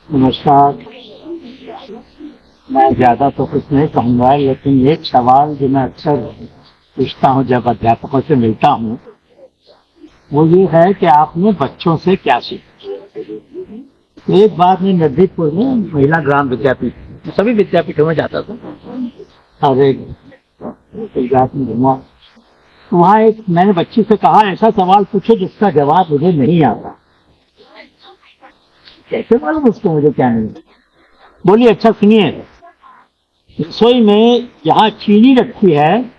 नमस्कार। मैं ज्यादा तो कुछ नहीं कहूँगा, लेकिन एक सवाल जो मैं अक्सर पूछता हूँ जब अध्यापकों से मिलता हूँ, वो ये है कि आपने बच्चों से क्या सीखा। एक बार मैं नजदीकपुर में महिला ग्राम विद्यापीठ, सभी विद्यापीठों में जाता था और एक गुजरात में घूमा। वहाँ एक मैंने बच्ची से कहा, ऐसा सवाल पूछो जिसका जवाब मुझे नहीं आता। कैसे मालूम उसको मुझे क्या नहीं। बोली अच्छा सुनिए, रसोई में यहाँ चीनी रखी है,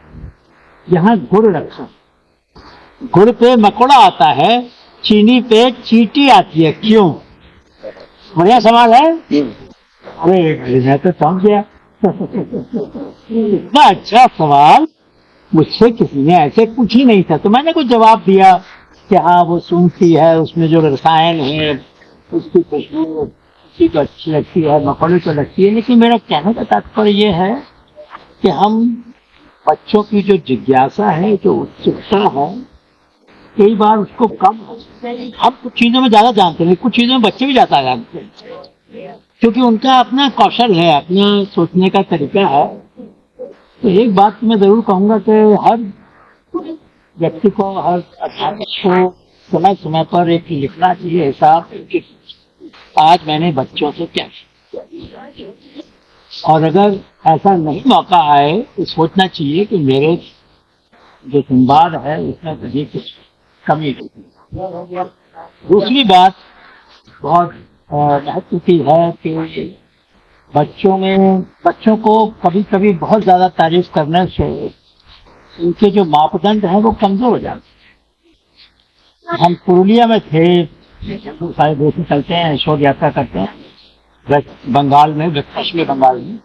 यहाँ गुड़ रखा, गुड़ पे मकोड़ा आता है, चीनी पे चींटी आती है, क्यों? बढ़िया सवाल है। अरे मैं तो समझ गया। इतना अच्छा सवाल मुझसे किसी ने ऐसे पूछ ही नहीं था। तो मैंने कुछ जवाब दिया कि हाँ वो सूंघती है, उसमें जो रसायन है उसकी खुशबू किसी को अच्छी लगती है, मकोड़े को लगती है। लेकिन मेरा कहने का तात्पर्य ये है कि हम बच्चों की जो जिज्ञासा है, जो उत्सुकता है, कई बार उसको कम, हम कुछ चीजों में ज्यादा जानते हैं, कुछ चीजों में बच्चे भी ज्यादा जानते हैं, क्योंकि उनका अपना कौशल है, अपना सोचने का तरीका है। तो एक बात मैं जरूर कहूंगा कि हर व्यक्ति को, हर अध्यापक को समय समय पर एक लिखना चाहिए हिसाब कि आज मैंने बच्चों से क्या सीखा। और अगर ऐसा नहीं मौका आए तो सोचना चाहिए कि मेरे जो संवाद है उसमें कहीं कुछ कमी है। दूसरी बात बहुत महत्व की है कि बच्चों को कभी कभी बहुत ज्यादा तारीफ करने से उनके जो मापदंड हैं वो कमजोर हो जाते हैं। हम पुरुलिया में थे, सारे देश चलते हैं, शोध यात्रा करते हैं वेस्ट बंगाल में, पश्चिमी बंगाल में।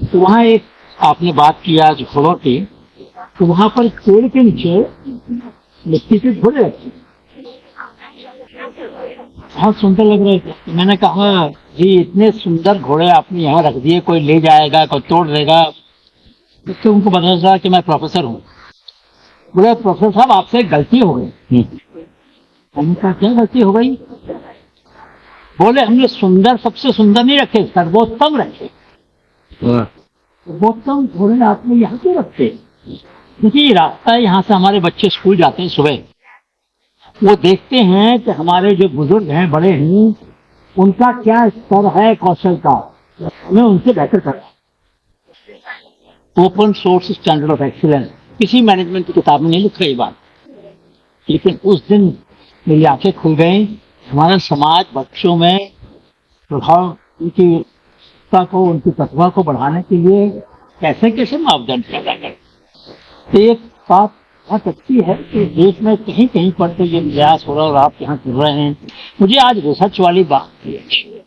तो वहाँ एक आपने बात किया आज घोड़ों की, तो वहाँ पर पेड़ के नीचे मिट्टी के घोड़े रखे, बहुत सुंदर लग रहे थे। मैंने कहा जी इतने सुंदर घोड़े आपने यहाँ रख दिए, कोई ले जाएगा, कोई तोड़ देगा। तो उनको पता चला कि मैं प्रोफेसर हूँ। बोले प्रोफेसर साहब आपसे गलती हो गई। मैंने कहा क्या गलती हो गई? बोले हमने सुंदर, सबसे सुंदर नहीं रखे, सर्वोत्तम रखे। सर्वोत्तम घोड़े आपने यहाँ क्यों रखते? देखिए रास्ता है, यहाँ से हमारे बच्चे स्कूल जाते हैं सुबह, वो देखते हैं कि हमारे जो बुजुर्ग हैं, बड़े हैं, उनका क्या स्तर है कौशल का, हमें उनसे बेहतर करना। Open source standard of excellence किसी मैनेजमेंट की किताब में नहीं लिखा ये बात, लेकिन उस दिन मेरी आंखें खुल गई। हमारा समाज बच्चों में प्रभाव, उनकी उनकी प्रतिभा को बढ़ाने के लिए कैसे कैसे मापदंड पैदा करे। एक बात बहुत अच्छी है कि देश में कहीं कहीं पर तो ये प्रयास हो रहा है और आप यहाँ कर रहे हैं। मुझे आज रिसर्च वाली बात की अच्छी,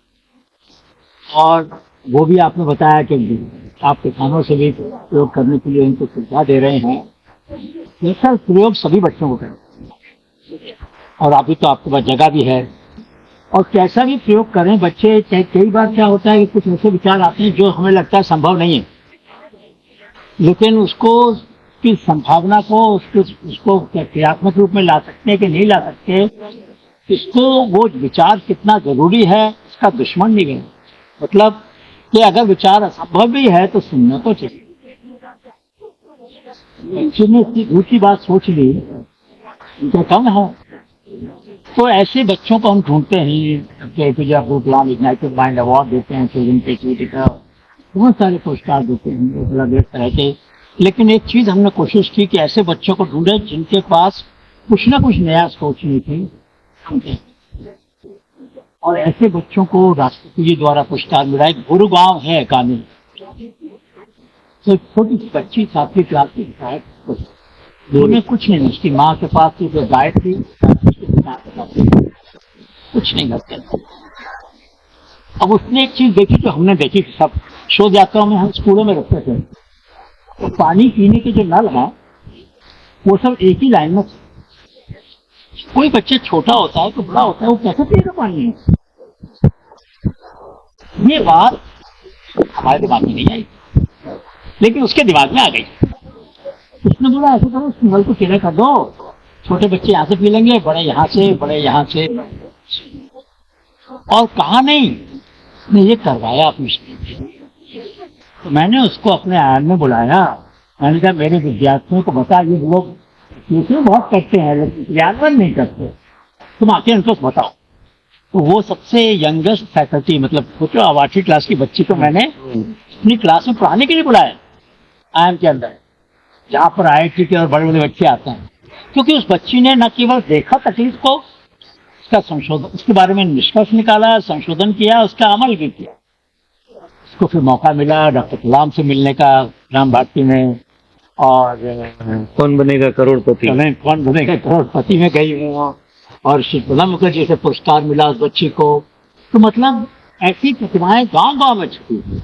और वो भी आपने बताया कि आप किसानों से भी प्रयोग करने के लिए उनको सुविधा दे रहे हैं। ऐसा प्रयोग सभी बच्चों को करें, और अभी तो आपके पास जगह भी है, और कैसा भी प्रयोग करें बच्चे। कई बार क्या होता है कि कुछ ऐसे विचार आते हैं जो हमें लगता है संभव नहीं है, लेकिन उसको की संभावना को उसको क्रियात्मक रूप में ला सकते हैं कि नहीं ला सकते, इसको वो विचार कितना जरूरी है इसका दुश्मन नहीं है। मतलब कि अगर विचार असंभव भी है तो सुनना तो चाहिए। इतनी ऊंची बात सोच ली, इनका कम है। तो ऐसे बच्चों को हम ढूंढते हैं, APJ Abdul Kalam ignited mind award देते हैं, बहुत सारे पुरस्कार देते हैं अलग अलग तरह के। लेकिन एक चीज हमने कोशिश की कि ऐसे बच्चों को ढूंढे जिनके पास कुछ ना कुछ नया सोचने की, और ऐसे बच्चों को राष्ट्रपति जी द्वारा पुरस्कार मिला। एक गुरुगांव है कानून, तो छोटी सी बच्ची 7वीं क्लास की उन्हें कुछ नहीं, उसकी माँ के पास थी जो गाय थी, कुछ नहीं करते। अब उसने एक चीज देखी जो हमने देखी, सब शोध यात्राओं में हम स्कूलों में रखते थे, तो पानी पीने के जो नल हैं वो सब एक ही लाइन में। कोई बच्चा छोटा होता है तो बड़ा होता है, वो कैसे पिएगा पानी? ये बात हमारे दिमाग में नहीं आई, लेकिन उसके दिमाग में आ गई। उसने बोला ऐसा करो, नल को टेढ़ा कर दो, छोटे बच्चे यहाँ से पी लेंगे, बड़े यहाँ से, बड़े यहाँ से। और कहा नहीं, उसने ये करवाया अपनी स्कूल में। तो मैंने उसको अपने आयन में बुलाया। मैंने कहा मेरे विद्यार्थियों को बता, ये लोग ट्यूशन बहुत करते हैं लेकिन क्रियान्वयन नहीं करते, तुम आके उनको बताओ। तो वो सबसे यंगेस्ट फैकल्टी, मतलब सोचो 8वीं क्लास की बच्ची को मैंने अपनी क्लास में पढ़ाने के लिए बुलाया आयन के अंदर, जहाँ पर IIT के और बड़े बड़े बच्चे आते हैं। क्योंकि उस बच्ची ने न केवल देखा तकलीफ को, उसका संशोधन, उसके बारे में निष्कर्ष निकाला, संशोधन किया, उसका अमल भी किया। उसको फिर मौका मिला डॉक्टर कलाम से मिलने का राम भारती में, और कौन बनेगा करोड़पति में गई हूँ, और श्री प्रणब मुखर्जी से पुरस्कार मिला उस बच्ची को। तो मतलब ऐसी प्रतिमाएं गांव गांव में छुपी हुई।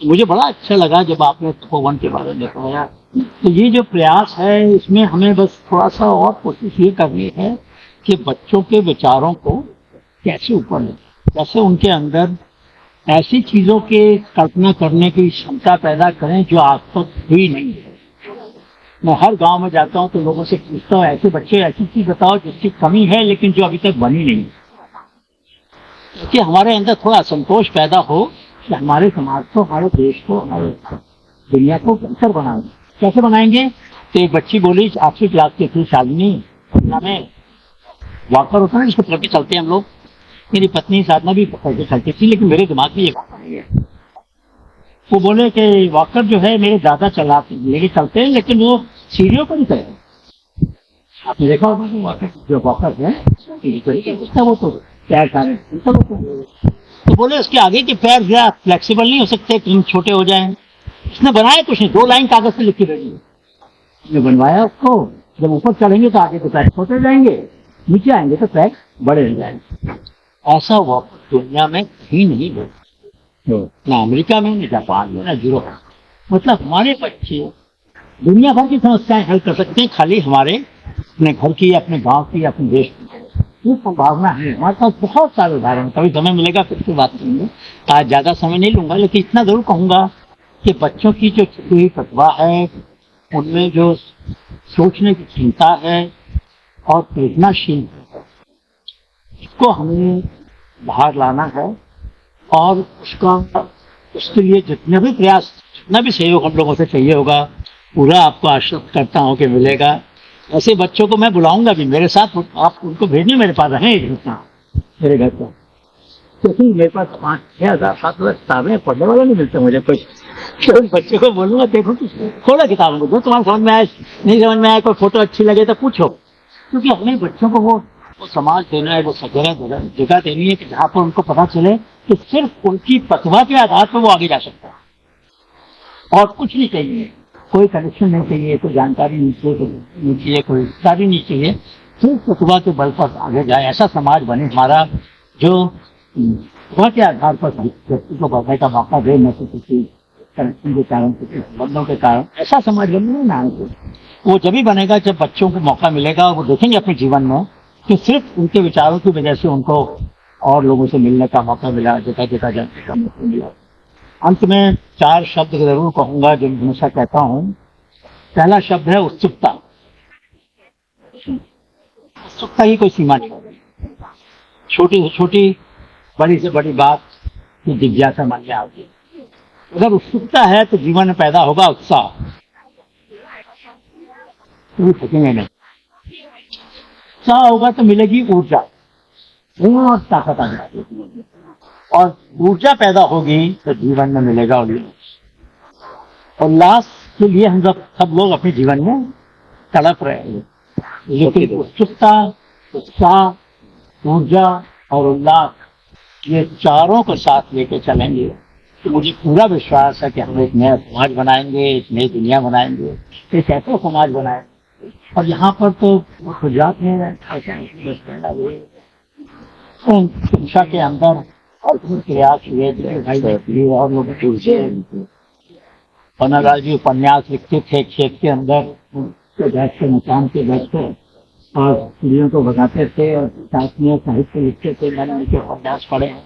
मुझे बड़ा अच्छा लगा जब आपने तपोवन के बारे में बताया। तो ये जो प्रयास है, इसमें हमें बस थोड़ा सा और कोशिश ये करनी है कि बच्चों के विचारों को कैसे ऊपर ले, कैसे उनके अंदर ऐसी चीजों के कल्पना करने की क्षमता पैदा करें जो आज तक हुई नहीं है। मैं हर गांव में जाता हूं तो लोगों से पूछता हूं, ऐसे बच्चे ऐसी चीज बताओ जिसकी कमी है लेकिन जो अभी तक बनी नहीं, कि हमारे अंदर थोड़ा असंतोष पैदा हो कि हमारे समाज को, हमारे देश को, हमारे दुनिया को बेहतर बनाएंगे। कैसे बनाएंगे? तो एक बच्ची बोली, 8वीं क्लास की थी, शालिनी, पटना में वॉकर होता है जिसको पकड़ के चलते हैं हम लोग। मेरी पत्नी साधना भी पकड़ के चलती थी, लेकिन मेरे दिमाग में ये बात नहीं है। वो बोले कि वॉकर जो है मेरे दादा चलाते लेके चलते हैं, लेकिन वो सीढ़ियों पर नहीं चलते। आपने देखा होगा कि वॉकर जो वॉकर है वो तो पैर तो बोले उसके आगे के पैर जरा फ्लेक्सिबल नहीं हो सकते, कहीं छोटे हो जाएं। उसने बनाया कुछ नहीं, 2 लाइन कागज पे लिख के भेजी। उसने बनवाया उसको, जब ऊपर चढ़ेंगे तो आगे के पैर छोटे हो जाएंगे, नीचे आएंगे तो पैर बड़े हो जाएंगे। ऐसा वॉकर दुनिया में कहीं नहीं हो, ना अमेरिका में, ना जापान में, ना यूरोप में। मतलब हमारे बच्चे दुनिया भर की समस्याएं हल कर सकते हैं, खाली हमारे अपने घर की, अपने गांव की, अपने देश की ये संभावना है। हमारे पास बहुत सारे उदाहरण, कभी समय मिलेगा फिर से बात करेंगे। आज ज्यादा समय नहीं लूंगा, लेकिन इतना जरूर कहूंगा कि बच्चों की जो छुपी हुई प्रतिभा है, उनमें जो सोचने की क्षमता है और प्रेरणाशील है, इसको हमें बाहर लाना है। और उसके लिए जितने भी प्रयास, जितना भी सहयोग हम लोगों से चाहिए होगा, पूरा आपको आश्वस्त करता हूँ कि मिलेगा। ऐसे बच्चों को मैं बुलाऊंगा भी मेरे साथ, आप उनको भेजिए मेरे पास रहें मेरे घर पर, क्योंकि मेरे पास 5-6 हज़ार 7,000 किताबें, पढ़ने वाला नहीं मिलता मुझे कुछ। तो उन बच्चों को बोलूंगा देखो थोड़ा किताबों को जो तुम्हारे समझ में आए, नहीं समझ में आए, कोई फोटो अच्छी लगे तो पूछो। क्योंकि अपने बच्चों को वो समाज देना है, वो जगह देनी है कि जहाँ पर उनको पता चले कि सिर्फ उनकी प्रतिभा के आधार पर वो आगे जा सकता है, और कुछ नहीं चाहिए, कोई कनेक्शन नहीं चाहिए, कोई जानकारी नहीं चाहिए, कोई रिश्तेदारी नहीं चाहिए, सिर्फ प्रतिभा के बल पर आगे जाए। ऐसा समाज बने हमारा जो प्रतिभा के आधार पर व्यक्ति को बढ़ने का मौका दे, न तो किसी कनेक्शन के कारण, किसी संबंधों के कारण। ऐसा समाज बनने ना वो जब ही बनेगा जब बच्चों को मौका मिलेगा और वो देखेंगे अपने जीवन में कि सिर्फ उनके विचारों की वजह से उनको और लोगों से मिलने का मौका मिला, जगह जगह जाने का मौका मिला। अंत में 4 शब्द जरूर कहूंगा जो हमेशा कहता हूं। पहला शब्द है उत्सुकता। उत्सुकता की कोई सीमा नहीं, छोटी से छोटी, बड़ी से बड़ी बात की जिज्ञासा मन में आती है। अगर उत्सुकता है तो जीवन में पैदा होगा उत्साह, थकेंगे नहीं। उत्साह होगा तो मिलेगी ऊर्जा और ताकत आ जाएगी, और ऊर्जा पैदा होगी तो जीवन में मिलेगा उल्लास। उल्लास के लिए हम सब लोग अपने जीवन में तड़प रहे हैं, लेकिन उत्सुकता, उत्साह, ऊर्जा और उल्लास, ये चारों को साथ लेके चलेंगे तो मुझे पूरा विश्वास है कि हम एक नया समाज बनाएंगे, एक नई दुनिया बनाएंगे, एक ऐसा समाज बनाएंगे। और यहाँ पर तो गुजरात में शिक्षा के अंदर और प्रयास हुए और लोग पन्नालाल जी उपन्यास लिखते थे खेत के अंदर बैठ के, मकान पे बैठ के, और चिड़ियों को भगाते थे और साथ में साहित्य लिखते थे। मैंने उनके उपन्यास पढ़े हैं।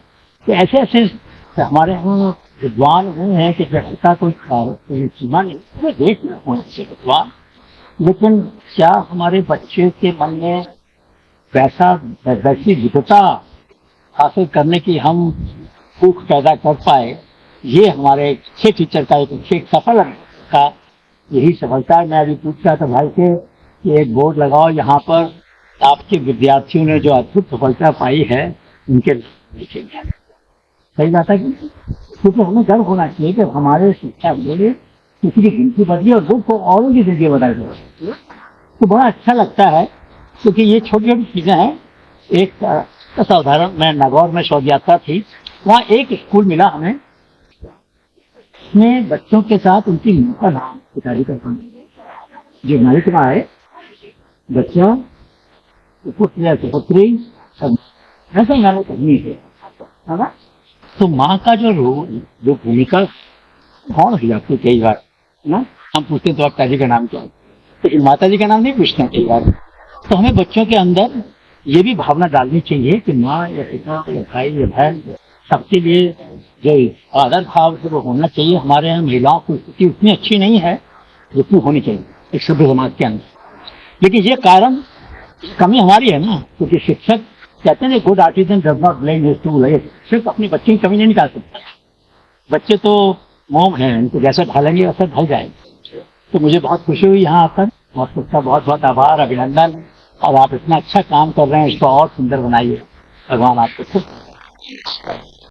तो ऐसे ऐसे हमारे यहाँ विद्वान हुए हैं कि जैसा कोई सीमा नहीं, पूरे देश में हुए ऐसे विद्वान। लेकिन क्या हमारे बच्चे के मन में वैसी विद्वता हासिल करने की हम भूख पैदा कर पाए, ये हमारे एक अच्छे टीचर का एक सफल का यही सफलता है। मैं अभी पूछ रहा था भाई से कि एक बोर्ड लगाओ यहाँ पर, आपके विद्यार्थियों ने जो अद्भुत सफलता पाई है उनके लिखेंगे। सही बात है कि क्योंकि हमें गर्व होना चाहिए कि हमारे शिक्षा बोले किसी की गिनती बदली और वो को औरों की जिंदगी बदल गई, तो बड़ा अच्छा लगता है क्योंकि ये छोटी छोटी चीजें हैं। एक ऐसा उदाहरण, मैं नागौर में शोध यात्रा थी, वहाँ एक स्कूल मिला हमें, उसमें बच्चों के साथ उनकी माँ का नाम पिताजी का नाम, जो मालिक माँ है, बच्चा पुत्र या पुत्री ऐसा मैंने करनी है ना। तो माँ का जो रोल, जो भूमिका कौन हो जाती है कई बार ना, हम पूछते हैं तो आप पिताजी का नाम क्या है, लेकिन माता जी का नाम नहीं पूछते कई बार। तो हमें बच्चों के अंदर ये भी भावना डालनी चाहिए कि माँ या पिता या भाई या बहन सबके लिए जो आदर भाव से वो होना चाहिए। हमारे यहाँ महिलाओं की स्थिति उतनी अच्छी नहीं है जितनी होनी चाहिए एक सभ्य समाज के अंदर, लेकिन ये कारण कमी हमारी है ना, क्योंकि शिक्षक कहते हैं good artisan does not blame his tool. शिक्षक अपनी बच्चे की कमी नहीं निकाल सकता, बच्चे तो मोम हैं, इनको जैसे ढालेंगे वैसे ढल जाएंगे। तो मुझे बहुत खुशी हुई यहाँ आकर, और सबका बहुत बहुत आभार, अभिनंदन। और आप इतना अच्छा काम कर रहे हैं, इसको और सुंदर बनाइए। भगवान आपको खुश